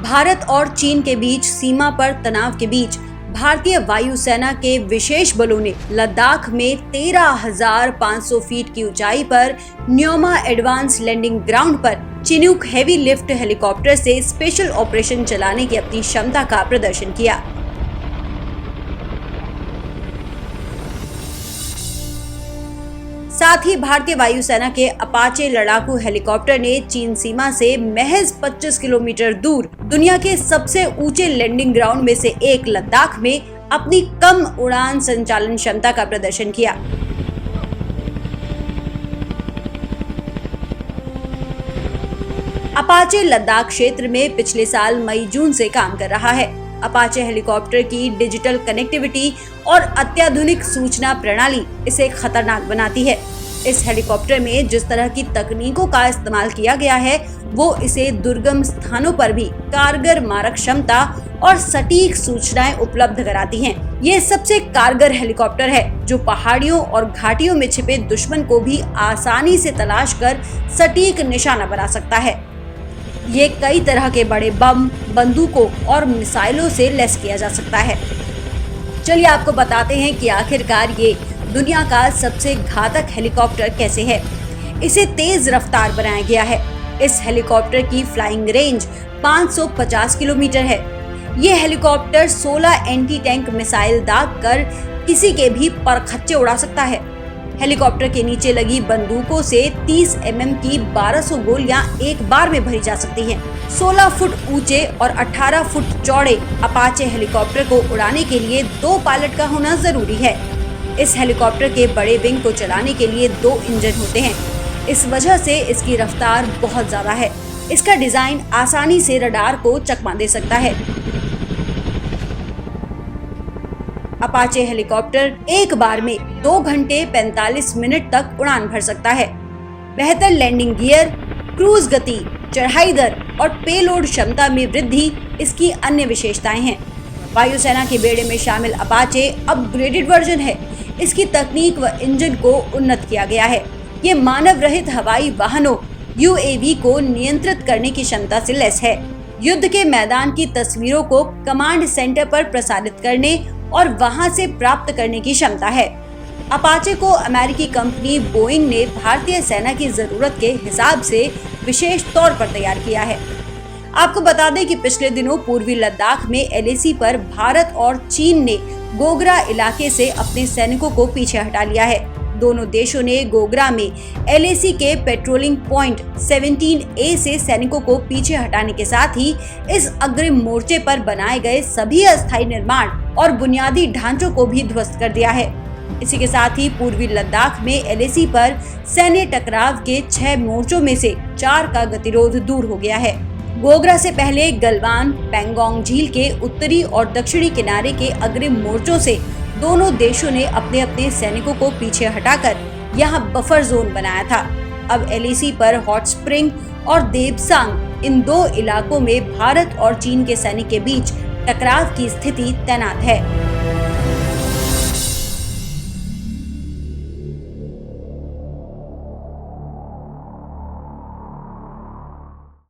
भारत और चीन के बीच सीमा पर तनाव के बीच भारतीय वायुसेना के विशेष बलों ने लद्दाख में 13,500 फीट की ऊंचाई पर न्योमा एडवांस लैंडिंग ग्राउंड पर चिनूक हेवी लिफ्ट हेलीकॉप्टर से स्पेशल ऑपरेशन चलाने की अपनी क्षमता का प्रदर्शन किया। साथ ही भारतीय वायुसेना के अपाचे लड़ाकू हेलीकॉप्टर ने चीन सीमा से महज 25 किलोमीटर दूर दुनिया के सबसे ऊंचे लैंडिंग ग्राउंड में से एक लद्दाख में अपनी कम उड़ान संचालन क्षमता का प्रदर्शन किया। अपाचे लद्दाख क्षेत्र में पिछले साल मई-जून से काम कर रहा है। अपाचे हेलीकॉप्टर की डिजिटल कनेक्टिविटी और अत्याधुनिक सूचना प्रणाली इसे खतरनाक बनाती है। इस हेलीकॉप्टर में जिस तरह की तकनीकों का इस्तेमाल किया गया है वो इसे दुर्गम स्थानों पर भी कारगर मारक क्षमता और सटीक सूचनाएं उपलब्ध कराती हैं। ये सबसे कारगर हेलीकॉप्टर है जो पहाड़ियों और घाटियों में छिपे दुश्मन को भी आसानी से तलाश कर सटीक निशाना बना सकता है। ये कई तरह के बड़े बम, बंदूकों और मिसाइलों से लैस किया जा सकता है। चलिए आपको बताते हैं कि आखिरकार ये दुनिया का सबसे घातक हेलीकॉप्टर कैसे है। इसे तेज रफ्तार बनाया गया है। इस हेलीकॉप्टर की फ्लाइंग रेंज 550 किलोमीटर है। ये हेलीकॉप्टर 16 एंटी टैंक मिसाइल दाग कर किसी के भी परखच्चे उड़ा सकता है। हेलीकॉप्टर के नीचे लगी बंदूकों से 30 mm की 1200 गोलियां एक बार में भरी जा सकती हैं। 16 फुट ऊंचे और 18 फुट चौड़े अपाचे हेलीकॉप्टर को उड़ाने के लिए 2 पायलट का होना जरूरी है। इस हेलीकॉप्टर के बड़े विंग को चलाने के लिए 2 इंजन होते हैं। इस वजह से इसकी रफ्तार बहुत ज्यादा है। इसका डिजाइन आसानी से रडार को चकमा दे सकता है। अपाचे हेलीकॉप्टर एक बार में 2 घंटे 45 मिनट तक उड़ान भर सकता है। बेहतर लैंडिंग गियर, क्रूज गति, चढ़ाई दर और पेलोड क्षमता में वृद्धि इसकी अन्य विशेषताएं हैं। वायुसेना के बेड़े में शामिल अपाचे अपग्रेडेड वर्जन है। इसकी तकनीक व इंजन को उन्नत किया गया है। ये मानव रहित हवाई वाहनों UAV को नियंत्रित करने की क्षमता से लैस है। युद्ध के मैदान की तस्वीरों को कमांड सेंटर पर प्रसारित करने और वहां से प्राप्त करने की क्षमता है। अपाचे को अमेरिकी कंपनी बोइंग ने भारतीय सेना की जरूरत के हिसाब से विशेष तौर पर तैयार किया है। आपको बता दें कि पिछले दिनों पूर्वी लद्दाख में LAC पर भारत और चीन ने गोगरा इलाके से अपने सैनिकों को पीछे हटा लिया है। दोनों देशों ने गोगरा में LAC के पेट्रोलिंग पॉइंट 17A से सैनिकों को पीछे हटाने के साथ ही इस अग्रिम मोर्चे पर बनाए गए सभी अस्थायी निर्माण और बुनियादी ढांचों को भी ध्वस्त कर दिया है। इसी के साथ ही पूर्वी लद्दाख में LAC पर सैन्य टकराव के 6 मोर्चों में से 4 का गतिरोध दूर हो गया है। गोगरा से पहले गलवान पेंगोंग झील के उत्तरी और दक्षिणी किनारे के अग्रिम मोर्चों से दोनों देशों ने अपने अपने सैनिकों को पीछे हटाकर यहां बफर जोन बनाया था। अब LAC पर हॉट स्प्रिंग और देपसांग इन 2 इलाकों में भारत और चीन के सैनिक के बीच टकराव की स्थिति तैनात है।